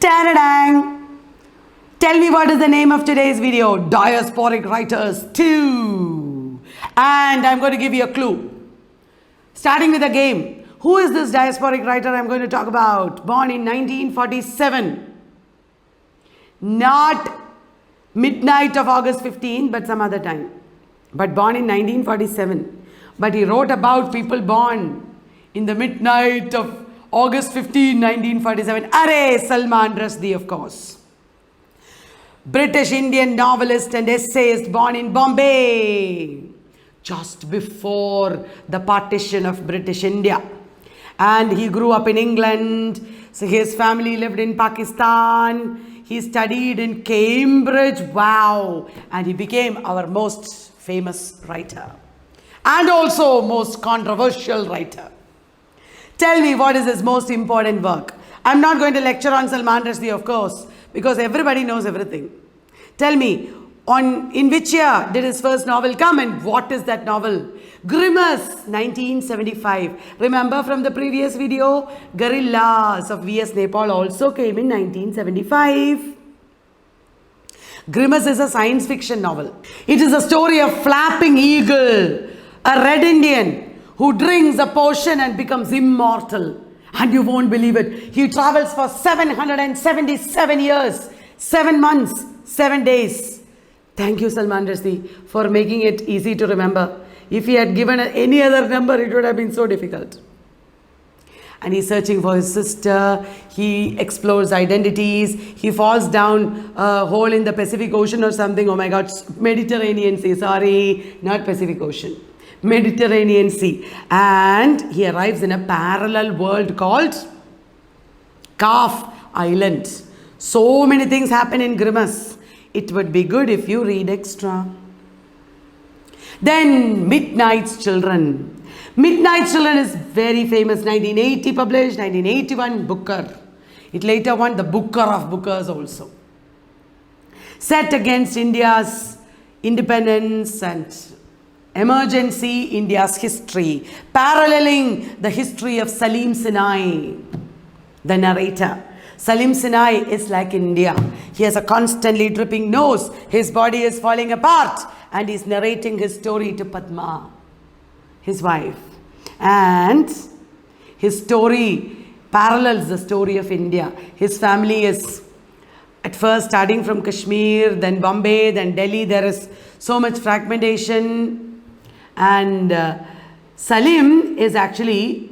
Ta-da-dang! Tell me what is the name of today's video? Diasporic Writers 2. And I'm going to give you a clue. Starting with a game. Who is this diasporic writer I'm going to talk about? Born in 1947. Not midnight of August 15, but some other time. But born in 1947. But he wrote about people born in the midnight of August 15, 1947. Arey, Salman Rushdie, of course. British Indian novelist and essayist born in Bombay just before the partition of British India. And he grew up in England. So his family lived in Pakistan. He studied in Cambridge. Wow. And he became our most famous writer. And also most controversial writer. Tell me, what is his most important work? I'm not going to lecture on Salman Rushdie, of course, because everybody knows everything. Tell me, in which year did his first novel come and what is that novel? Grimace, 1975. Remember from the previous video, Guerrillas of V.S. Naipaul also came in 1975. Grimace is a science fiction novel. It is a story of Flapping Eagle, a red Indian who drinks a potion and becomes immortal. And you won't believe it. He travels for 777 years, 7 months, 7 days. Thank you, Salman Rushdie, for making it easy to remember. If he had given any other number, it would have been so difficult. And he's searching for his sister. He explores identities. He falls down a hole in the Pacific Ocean or something. Oh my God, Mediterranean Sea. Sorry, not Pacific Ocean. Mediterranean Sea. And he arrives in a parallel world called Calf Island. So many things happen in Grimace. It would be good if you read extra. Then Midnight's Children. Midnight's Children is very famous. 1980 published, 1981 Booker. It later won the Booker of Bookers also. Set against India's independence and emergency, India's history, paralleling the history of Salim Sinai, the narrator. Salim Sinai is like India. He has a constantly dripping nose. His body is falling apart. And he's narrating his story to Padma, his wife. And his story parallels the story of India. His family is at first starting from Kashmir, then Bombay, then Delhi. There is so much fragmentation. And Salim is actually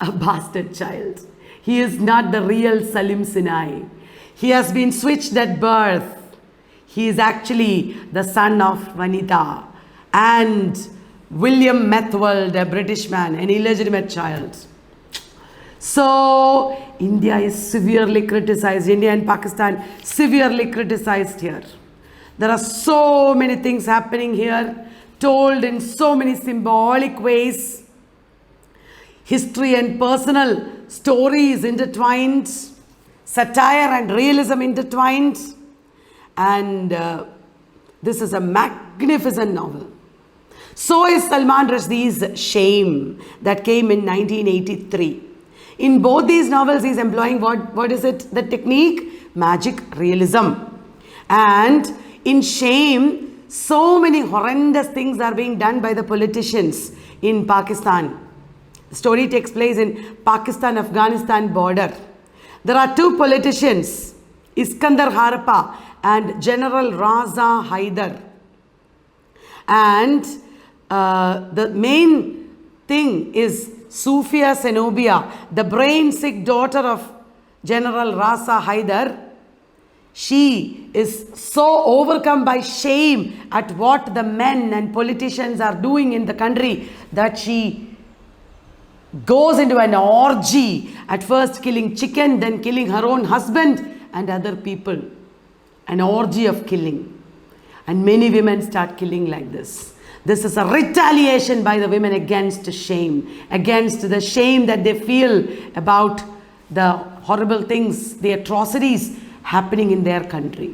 a bastard child. He is not the real Salim Sinai. He has been switched at birth. He is actually the son of Vanita and William Methwold, a British man, an illegitimate child. So India is severely criticized. India and Pakistan severely criticized here. There are so many things happening here, told in so many symbolic ways. History and personal stories intertwined, satire and realism intertwined. And this is a magnificent novel. So is Salman Rushdie's Shame that came in 1983. In both these novels, he's employing what is it? The technique, magic realism. And in Shame, so many horrendous things are being done by the politicians in Pakistan. The story takes place in Pakistan-Afghanistan border. There are two politicians, Iskandar Harpa and General Raza Haider. And the main thing is Sufia Zenobia, the brain-sick daughter of General Raza Haider. She is so overcome by shame at what the men and politicians are doing in the country that she goes into an orgy, at first killing chicken, then killing her own husband and other people. An orgy of killing. And many women start killing like this. This is a retaliation by the women against shame, against the shame that they feel about the horrible things, the atrocities happening in their country.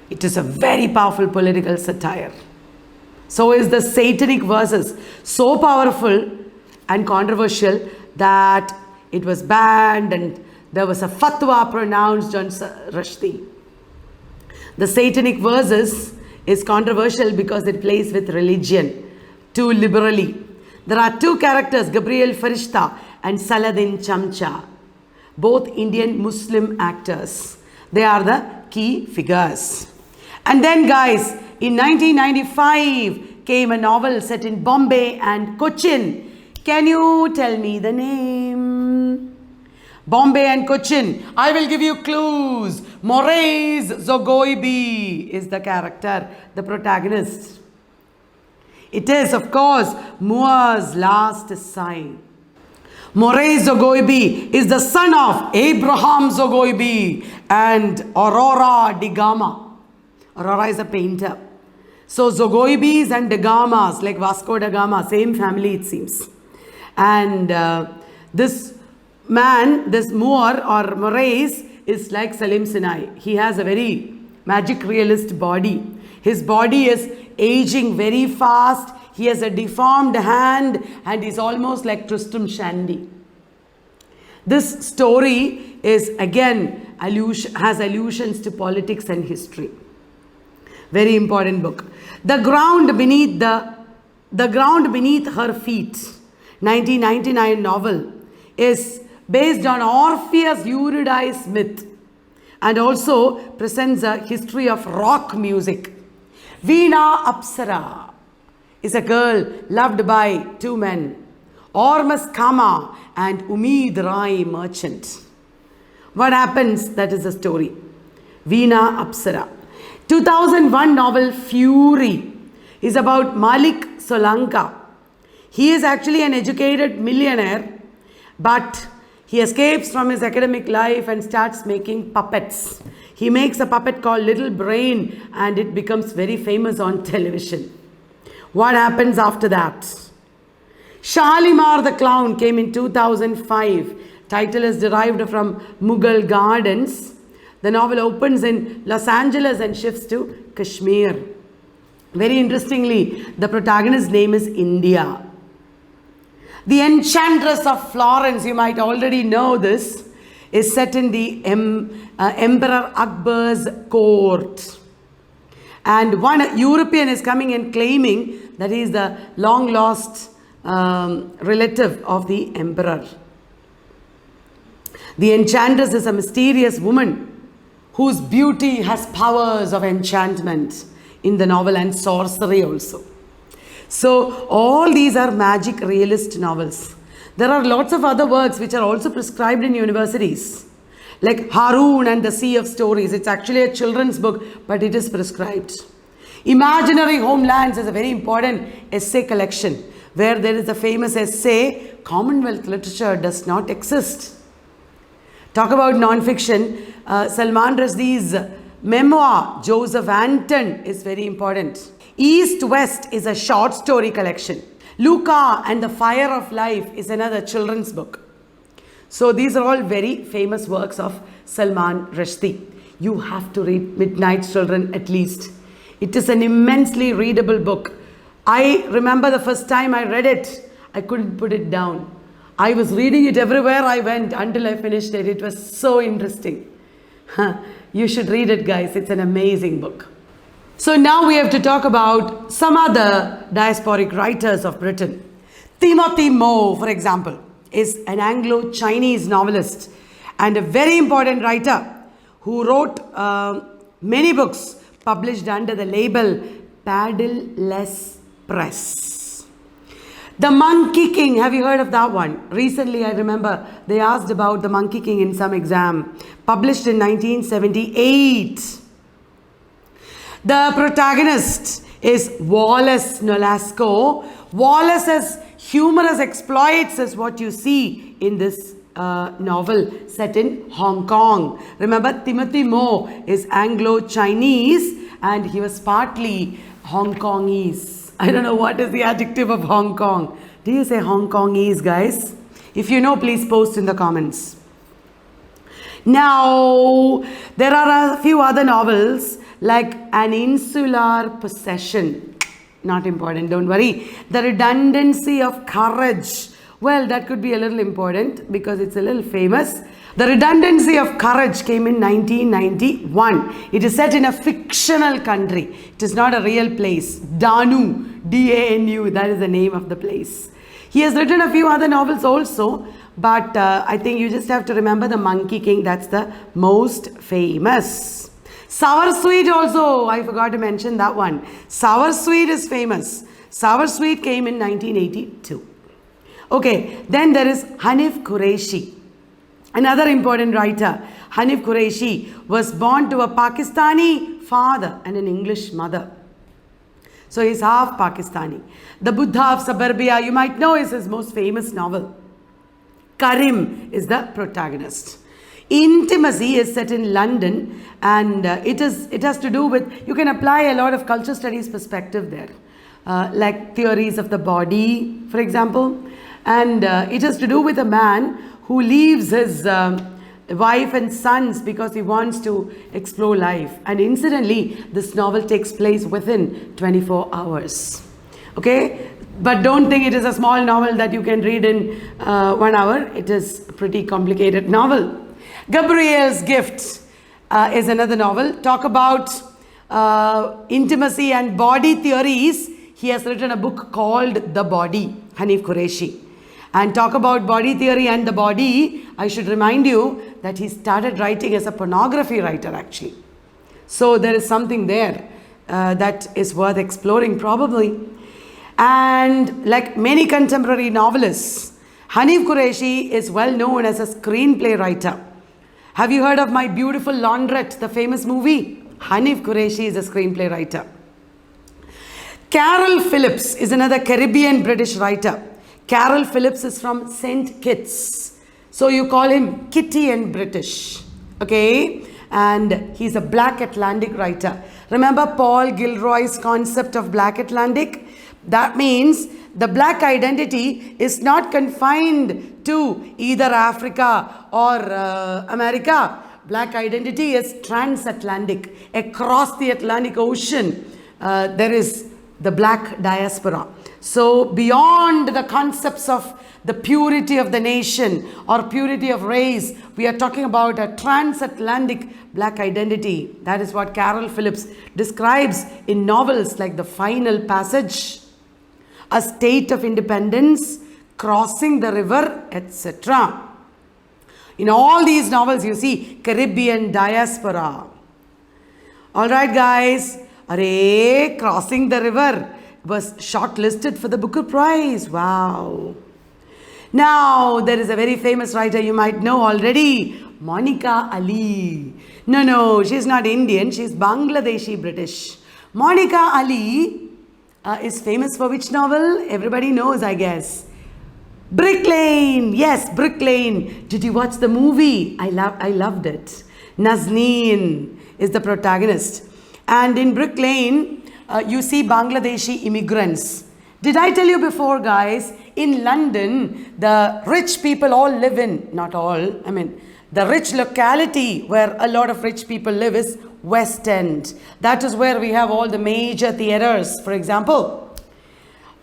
It is a very powerful political satire. So is the Satanic Verses, so powerful and controversial that it was banned, and there was a fatwa pronounced on Rushdie. The Satanic Verses is controversial because it plays with religion too liberally. There are two characters, Gabriel Farishta and Saladin Chamcha, both Indian Muslim actors. They are the key figures. And then guys, in 1995 came a novel set in Bombay and Cochin. Can you tell me the name? Bombay and Cochin. I will give you clues. Moraes Zogoibi is the character, the protagonist. It is, of course, Moa's last sign. Moraes Zogoibi is the son of Abraham Zogoibi and Aurora de Gama. Aurora is a painter. So Zogoibis and de Gamas, like Vasco da Gama, same family it seems. And this man, this Moor or Moraes, is like Salim Sinai. He has a very magic realist body. His body is aging very fast. He has a deformed hand and he's almost like Tristram Shandy. This story is again has allusions to politics and history. Very important book. The Ground Beneath Her Feet, 1999 novel, is based on Orpheus Eurydice myth and also presents a history of rock music. Veena Apsara is a girl loved by two men, Ormus Kama and Umeed Rai Merchant. What happens? That is the story. Veena Apsara. 2001 novel Fury is about Malik Solanka. He is actually an educated millionaire, but he escapes from his academic life and starts making puppets. He makes a puppet called Little Brain and it becomes very famous on television. What happens after that? Shalimar the Clown came in 2005. Title is derived from Mughal Gardens. The novel opens in Los Angeles and shifts to Kashmir. Very interestingly, the protagonist's name is India. The Enchantress of Florence, you might already know this, is set in the Emperor Akbar's court. And one European is coming and claiming that he is the long lost relative of the emperor. The Enchantress is a mysterious woman whose beauty has powers of enchantment in the novel and sorcery also. So all these are magic realist novels. There are lots of other works which are also prescribed in universities, like Haroun and the Sea of Stories. It's actually a children's book, but it is prescribed. Imaginary Homelands is a very important essay collection where there is a famous essay, Commonwealth literature does not exist. Talk about non-fiction, Salman Rushdie's memoir, Joseph Anton, is very important. East-West is a short story collection. Luca and the Fire of Life is another children's book. So these are all very famous works of Salman Rushdie. You have to read Midnight Children at least. It is an immensely readable book. I remember the first time I read it, I couldn't put it down. I was reading it everywhere I went until I finished it. It was so interesting. You should read it, guys. It's an amazing book. So now we have to talk about some other diasporic writers of Britain. Timothy Moore, for example, is an Anglo-Chinese novelist and a very important writer who wrote many books published under the label Paddle-less Press. The Monkey King, have you heard of that one? Recently, I remember they asked about the Monkey King in some exam, published in 1978. The protagonist is Wallace Nolasco. Wallace's humorous exploits is what you see in this novel set in Hong Kong. Remember, Timothy Moore is Anglo-Chinese and he was partly Hong Kongese. I don't know what is the adjective of Hong Kong. Do you say Hong Kongese, guys? If you know, please post in the comments. Now, there are a few other novels like An Insular Possession. Not important, don't worry. The Redundancy of Courage. Well, that could be a little important because it's a little famous. The Redundancy of Courage came in 1991. It is set in a fictional country. It is not a real place. Danu, D-A-N-U, that is the name of the place. He has written a few other novels also, but I think you just have to remember The Monkey King. That's the most famous. Sour Sweet also, I forgot to mention that one. Sour Sweet is famous. Sour Sweet came in 1982. Okay, then there is Hanif Qureshi. Another important writer. Hanif Qureshi was born to a Pakistani father and an English mother. So he's half Pakistani. The Buddha of Suburbia, you might know, is his most famous novel. Karim is the protagonist. Intimacy is set in London, and it has to do with, you can apply a lot of culture studies perspective there. Like theories of the body, for example. And it has to do with a man who leaves his wife and sons because he wants to explore life. And incidentally, this novel takes place within 24 hours. Okay? But don't think it is a small novel that you can read in 1 hour. It is a pretty complicated novel. Gabriels Gift is another novel. Talk about intimacy and body theories. He has written a book called The Body, Hanif Qureshi. And talk about body theory and the body, I should remind you that he started writing as a pornography writer actually. So there is something there that is worth exploring probably. And like many contemporary novelists, Hanif Qureshi is well known as a screenplay writer. Have you heard of My Beautiful Laundrette, the famous movie? Hanif Qureshi is a screenplay writer. Carol Phillips is another Caribbean British writer. Carol Phillips is from St. Kitts. So you call him Kitty and British. Okay? And he's a Black Atlantic writer. Remember Paul Gilroy's concept of Black Atlantic? That means the black identity is not confined to either Africa or America. Black identity is transatlantic. Across the Atlantic Ocean, there is the black diaspora. So beyond the concepts of the purity of the nation or purity of race, we are talking about a transatlantic black identity. That is what Carol Phillips describes in novels like The Final Passage, A State of Independence, Crossing the River, etc. In all these novels you see Caribbean diaspora. Alright guys, Array, Crossing the River was shortlisted for the Booker Prize. Wow. Now, there is a very famous writer you might know already, Monika Ali. No, she's not Indian, she's Bangladeshi British. Monika Ali is famous for which novel? Everybody knows, I guess. Brick Lane. Yes, Brick Lane. Did you watch the movie? I loved it. Nazneen is the protagonist. And in Brick Lane, you see Bangladeshi immigrants. Did I tell you before, guys, in London, the rich people all live in, not all, I mean, the rich locality where a lot of rich people live is West End. That is where we have all the major theatres, for example.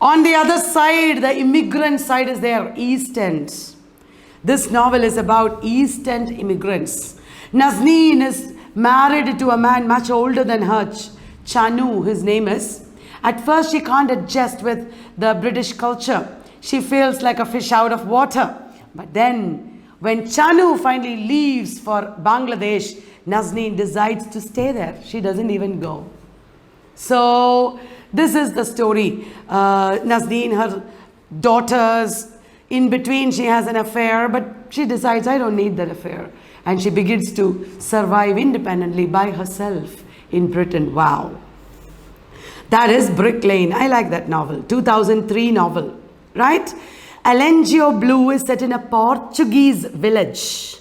On the other side, the immigrant side is there, East End. This novel is about East End immigrants. Nazneen is married to a man much older than her, Chanu, his name is. At first, she can't adjust with the British culture. She feels like a fish out of water. But then, when Chanu finally leaves for Bangladesh, Nazneen decides to stay there. She doesn't even go. So, this is the story. Nazneen, her daughters, in between she has an affair, but she decides, I don't need that affair. And she begins to survive independently by herself in Britain. Wow. That is Brick Lane. I like that novel. 2003 novel, right? Alengio Blue is set in a Portuguese village.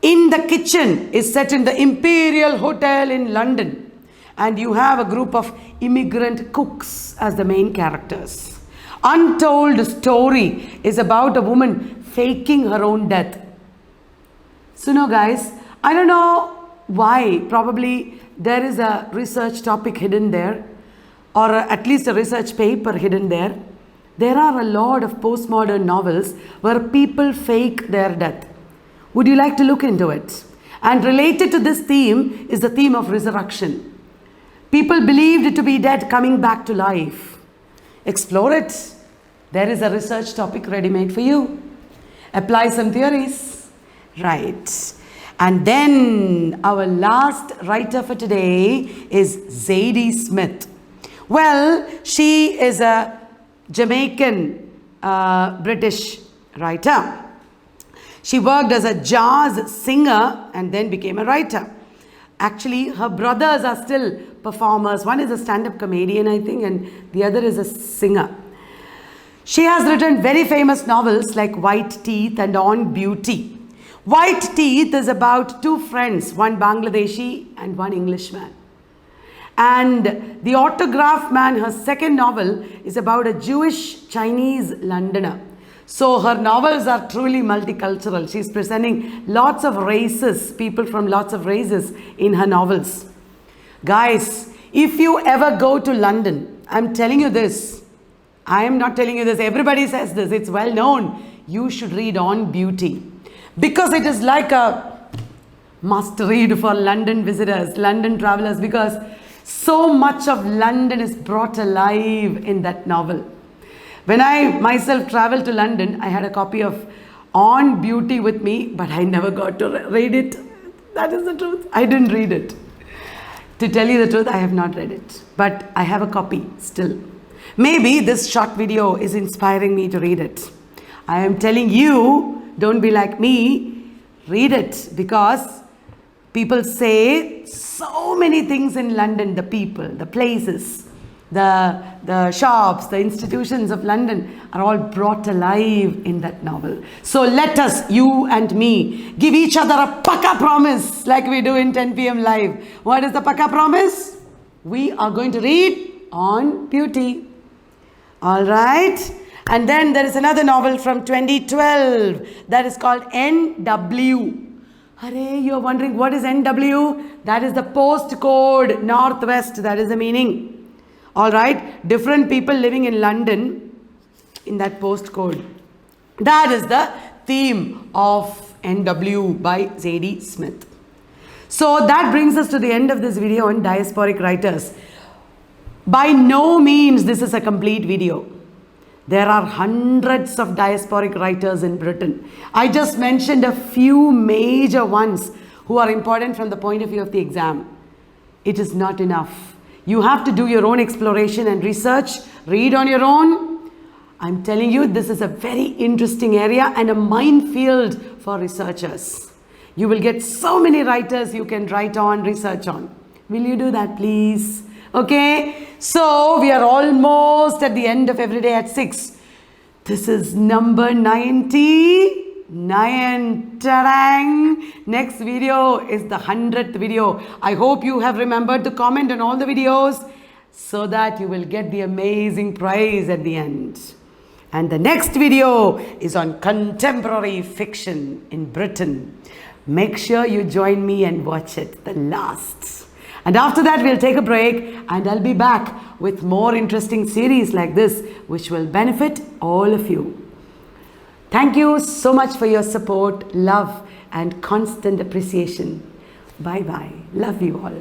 In the Kitchen is set in the Imperial Hotel in London. And you have a group of immigrant cooks as the main characters. Untold Story is about a woman faking her own death. So now guys, I don't know why. Probably there is a research topic hidden there, or at least a research paper hidden there. There are a lot of postmodern novels where people fake their death. Would you like to look into it? And related to this theme is the theme of resurrection. People believed it to be dead, coming back to life. Explore it. There is a research topic ready-made for you. Apply some theories. Right. And then our last writer for today is Zadie Smith. Well, she is a Jamaican British writer. She worked as a jazz singer and then became a writer. Actually, her brothers are still performers. One is a stand-up comedian, I think, and the other is a singer. She has written very famous novels like White Teeth and On Beauty. White Teeth is about two friends, one Bangladeshi and one Englishman. And The Autograph Man, her second novel, is about a Jewish Chinese Londoner. So her novels are truly multicultural. She's presenting lots of races, people from lots of races in her novels. Guys, if you ever go to London, I'm telling you this. I am not telling you this. Everybody says this. It's well known. You should read On Beauty. Because it is like a must read for London visitors, London travelers, because so much of London is brought alive in that novel. When I myself traveled to London, I had a copy of On Beauty with me, but I never got to read it. That is the truth. I didn't read it. To tell you the truth, I have not read it, but I have a copy still. Maybe this short video is inspiring me to read it. I am telling you, don't be like me, read it, because people say so many things in London, the people, the places, the shops, the institutions of London are all brought alive in that novel. So let us, you and me, give each other a paka promise like we do in 10 p.m. live. What is the paka promise? We are going to read On Beauty. All right. And then there is another novel from 2012 that is called NW. Hooray, you're wondering what is NW? That is the postcode, Northwest. That is the meaning. All right, different people living in London in that postcode. That is the theme of NW by Zadie Smith. So that brings us to the end of this video on Diasporic Writers. By no means this is a complete video. There are hundreds of diasporic writers in Britain. I just mentioned a few major ones who are important from the point of view of the exam. It is not enough. You have to do your own exploration and research, read on your own. I'm telling you, this is a very interesting area and a minefield for researchers. You will get so many writers you can write on, research on. Will you do that, please? Okay, so we are almost at the end of Everyday at 6. This is number 99. Ta-dang! Next video is the 100th video. I hope you have remembered to comment on all the videos so that you will get the amazing prize at the end. And the next video is on contemporary fiction in Britain. Make sure you join me and watch it, the last. And after that, we'll take a break and I'll be back with more interesting series like this, which will benefit all of you. Thank you so much for your support, love, and constant appreciation. Bye-bye. Love you all.